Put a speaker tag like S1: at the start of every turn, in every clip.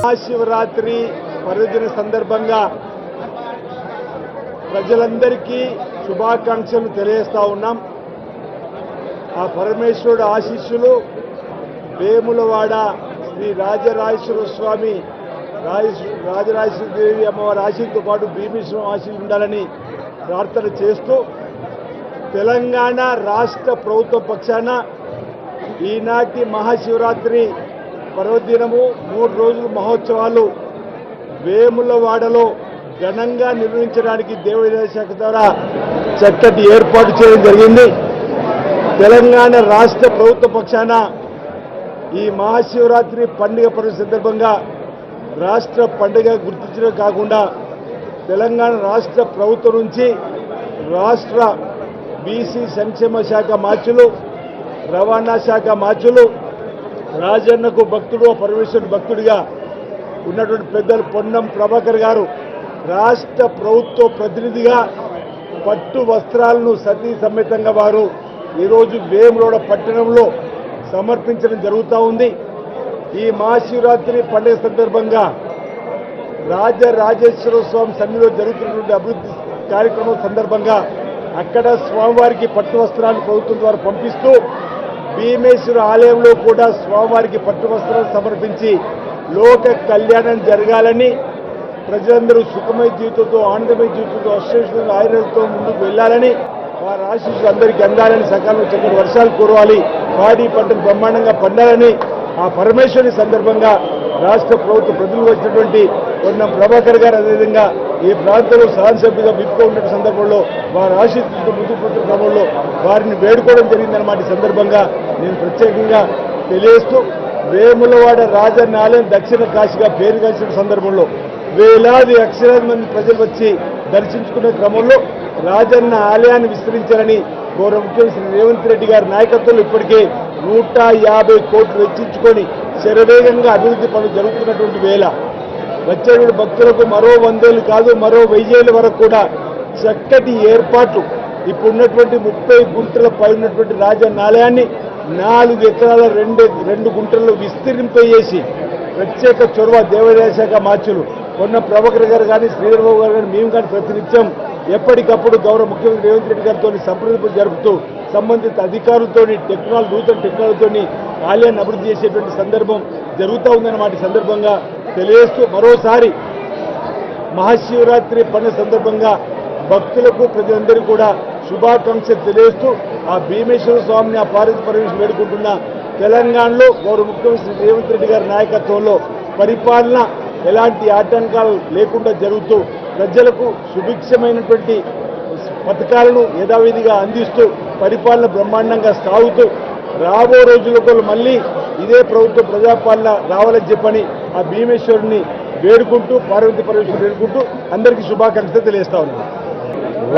S1: మహాశివరాత్రి పర్వదిన సందర్భంగా ప్రజలందరికీ శుభాకాంక్షలు తెలియజేస్తా ఉన్నాం. ఆ పరమేశ్వరుడు ఆశీస్సులు వేములవాడ శ్రీ రాజరాజేశ్వర స్వామి రాజరాజేశ్వరి దేవి అమ్మవారి ఆశీస్సుతో పాటు భీమేశ్వరం ఆశీస్సులు ఉండాలని ప్రార్థన చేస్తూ తెలంగాణ రాష్ట్ర ప్రభుత్వ పక్షాన ఈనాటి మహాశివరాత్రి పర్వదినము 3 రోజుల మహోత్సవాలు వేములవాడలో ఘనంగా నిర్వహించడానికి దేవాదాయ శాఖ ద్వారా చక్కటి ఏర్పాటు చేయడం జరిగింది. తెలంగాణ రాష్ట్ర ప్రభుత్వ పక్షాన ఈ మహాశివరాత్రి పండుగ పర్వ సందర్భంగా రాష్ట్ర పండుగ గుర్తించడం కాకుండా తెలంగాణ రాష్ట్ర ప్రభుత్వం నుంచి రాష్ట్ర బీసీ సంక్షేమ శాఖ మార్చులు, రవాణా శాఖ మార్చులు, రాజన్నకు భక్తుడు పరమేశ్వరుడు భక్తుడిగా ఉన్నటువంటి పెద్దలు పొన్నం ప్రభాకర్ గారు రాష్ట్ర ప్రభుత్వ ప్రతినిధిగా పట్టు వస్త్రాలను సతీ సమేతంగా వారు ఈరోజు వేములవాడ పట్టణంలో సమర్పించడం జరుగుతూ ఉంది. ఈ మహాశివరాత్రి పండుగ సందర్భంగా రాజరాజేశ్వర స్వామి సన్నిధిలో జరుగుతున్నటువంటి అభివృద్ధి కార్యక్రమం సందర్భంగా అక్కడ స్వామివారికి పట్టు వస్త్రాలు ప్రభుత్వం ద్వారా పంపిస్తూ భీమేశ్వర ఆలయంలో కూడా స్వామివారికి పట్టు వస్త్రాలు సమర్పించి లోక కళ్యాణం జరగాలని, ప్రజలందరూ సుఖమయ జీవితంతో ఆనందమయ జీవితంతో అశ్వేశ్వర ఆయుర్వేదంతో ముందుకు వెళ్లాలని, వారి ఆశీస్సులు అందరికీ అందాలని, సకాలంలో చక్కటి వర్షాలు కురవాలి, పాడి పంటలు బ్రహ్మాండంగా పండాలని ఆ పరమేశ్వరి సందర్భంగా రాష్ట్ర ప్రభుత్వ ప్రతినిధులు వచ్చినటువంటి పొన్నం ప్రభాకర్ గారు అదేవిధంగా ఈ ప్రాంతంలో శాసనసభ్యుగా విప్పుగా ఉన్న సందర్భంలో వారి ఆశీస్సులతో ముందుకు పోతున్న క్రమంలో వారిని వేడుకోవడం జరిగిందన్నమాట. ఈ సందర్భంగా నేను ప్రత్యేకంగా తెలియజేస్తూ వేములవాడ రాజన్న ఆలయం దక్షిణ కాశీగా పేరుగాల్చిన సందర్భంలో వేలాది లక్షలాది మంది ప్రజలు వచ్చి దర్శించుకునే క్రమంలో రాజన్న ఆలయాన్ని విస్తరించాలని గౌరవ ముఖ్యమంత్రి రేవంత్ రెడ్డి గారి నాయకత్వంలో ఇప్పటికే 150 కోట్లు వెచ్చించుకొని శరవేగంగా అభివృద్ధి పనులు జరుగుతున్నటువంటి వేళ వచ్చేటువంటి భక్తులకు మరో 100 ఏళ్ళు కాదు మరో 1000 ఏళ్ళ వరకు కూడా చక్కటి ఏర్పాట్లు ఇప్పుడున్నటువంటి 30 గుంటల పై ఉన్నటువంటి రాజన్న ఆలయాన్ని 4 ఎకరాల 2 గుంటల్లో విస్తరింపజేసి ప్రత్యేక చొరవ దేవాదాయ శాఖ మార్చులు పొన్న ప్రభాకర్ గారు కానీ శ్రీధరబాబు గారు కానీ మేము కానీ ప్రతినిత్యం ఎప్పటికప్పుడు గౌరవ ముఖ్యమంత్రి రేవంత్ రెడ్డి గారితో సంప్రదింపులు జరుపుతూ సంబంధిత అధికారులతో నూతన టెక్నాలజీతో ఆలయాన్ని అభివృద్ధి చేసేటువంటి సందర్భం జరుగుతూ ఉందన్నమాట. సందర్భంగా తెలియజేస్తూ మరోసారి మహాశివరాత్రి పండుగ సందర్భంగా భక్తులకు ప్రజలందరికీ కూడా శుభాకాంక్షలు తెలియజేస్తూ ఆ భీమేశ్వర స్వామిని ఆ పార్వతీ పరమేశ్వరుని వేడుకుంటున్న తెలంగాణలో గౌరవ ముఖ్యమంత్రి రేవంత్ రెడ్డి గారి నాయకత్వంలో పరిపాలన ఎలాంటి ఆటంకాలు లేకుండా జరుగుతూ ప్రజలకు సుభిక్షమైనటువంటి పథకాలను యథావిధిగా అందిస్తూ పరిపాలన బ్రహ్మాండంగా సాగుతూ రాబో రోజులకు మళ్ళీ ఇదే ప్రభుత్వ ప్రజాపాలన రావాలని చెప్పని ఆ భీమేశ్వరుని వేడుకుంటూ పార్వతీ పరమేశ్వరుని వేడుకుంటూ అందరికీ శుభాకాంక్షలు తెలియజేస్తా ఉన్నాను.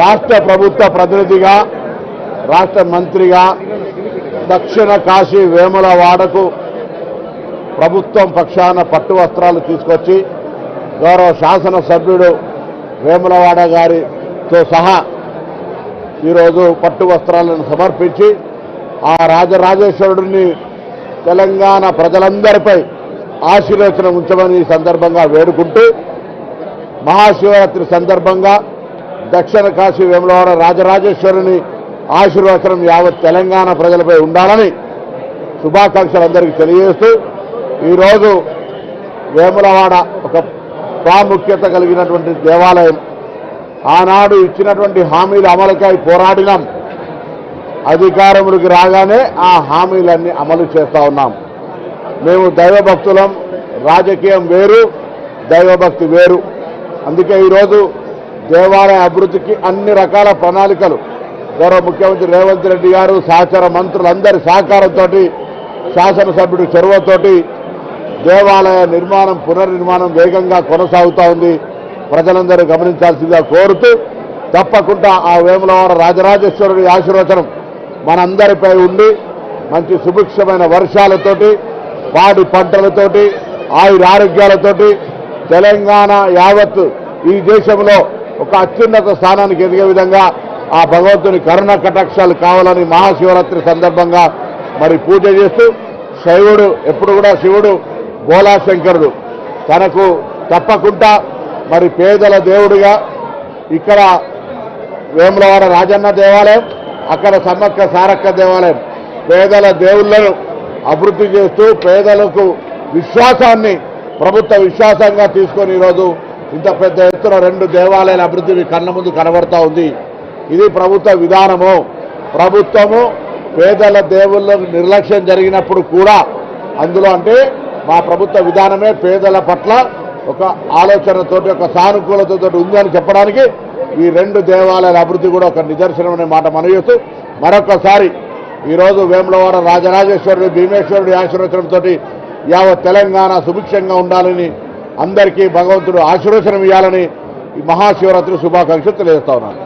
S2: రాష్ట్ర ప్రభుత్వ ప్రతినిధిగా రాష్ట్ర మంత్రిగా దక్షిణ కాశీ వేములవాడకు ప్రభుత్వం పక్షాన పట్టు వస్త్రాలు తీసుకొచ్చి గౌరవ శాసనసభ్యుడు వేములవాడ గారితో సహా ఈరోజు పట్టు వస్త్రాలను సమర్పించి ఆ రాజరాజేశ్వరుడిని తెలంగాణ ప్రజలందరిపై ఆశీర్వచనం ఉంచమని ఈ సందర్భంగా వేడుకుంటూ మహాశివరాత్రి సందర్భంగా దక్షిణ కాశీ వేములవాడ రాజరాజేశ్వరుని ఆశీర్వచనం యావత్ తెలంగాణ ప్రజలపై ఉండాలని శుభాకాంక్షలు అందరికీ తెలియజేస్తూ ఈరోజు వేములవాడ ఒక ప్రాముఖ్యత కలిగినటువంటి దేవాలయం. ఆనాడు ఇచ్చినటువంటి హామీల అమలుకై పోరాడినాం. అధికారంలోకి రాగానే ఆ హామీలన్నీ అమలు చేస్తా ఉన్నాం. మేము దైవభక్తులం, రాజకీయం వేరు, దైవభక్తి వేరు. అందుకే ఈరోజు దేవాలయ అభివృద్ధికి అన్ని రకాల ప్రణాళికలు గౌరవ ముఖ్యమంత్రి రేవంత్ రెడ్డి గారు సహచర మంత్రులందరి సహకారంతో శాసనసభ్యుడి చొరవతోటి దేవాలయ నిర్మాణం పునర్నిర్మాణం వేగంగా కొనసాగుతూ ఉంది. ప్రజలందరూ గమనించాల్సిందిగా కోరుతూ తప్పకుండా ఆ వేములవాడ రాజరాజేశ్వరుడి ఆశీర్వచనం మనందరిపై ఉండి మంచి సుభిక్షమైన వర్షాలతోటి పాడి పంటలతోటి ఆయురారోగ్యాలతోటి తెలంగాణ యావత్ ఈ దేశంలో ఒక అత్యున్నత స్థానానికి ఎదిగే విధంగా ఆ భగవంతుని కరుణ కటాక్షాలు కావాలని మహాశివరాత్రి సందర్భంగా మరి పూజ చేస్తూ శైవుడు ఎప్పుడు కూడా శివుడు బోలాశంకరుడు తనకు తప్పకుండా మరి పేదల దేవుడిగా ఇక్కడ వేములవాడ రాజన్న దేవాలయం, అక్కడ సమ్మక్క సారక్క దేవాలయం పేదల దేవుళ్లను అభివృద్ధి చేస్తూ పేదలకు విశ్వాసాన్ని ప్రభుత్వ విశ్వాసంగా తీసుకొని ఈరోజు ఇంత పెద్ద ఎత్తున 2 దేవాలయాల అభివృద్ధి కళ్ళ ముందు కనబడతా ఉంది. ఇది ప్రభుత్వ విధానము. ప్రభుత్వము పేదల దేవుళ్ళకు నిర్లక్ష్యం జరిగినప్పుడు కూడా అందులో అంటే మా ప్రభుత్వ విధానమే పేదల పట్ల ఒక ఆలోచనతోటి ఒక సానుకూలతతో ఉంది అని చెప్పడానికి ఈ 2 దేవాలయాల అభివృద్ధి కూడా ఒక నిదర్శనం అనే మాట మనయేస్తూ మరొకసారి ఈరోజు వేములవాడ రాజరాజేశ్వరుడు భీమేశ్వరుడి ఆశీర్వచనంతో యావత్ తెలంగాణ సుభిక్షంగా ఉండాలని అందరికీ భగవంతుడు ఆశీర్వచనం ఇవ్వాలని ఈ మహాశివరాత్రి శుభాకాంక్షలు తెలియజేస్తా ఉన్నాను.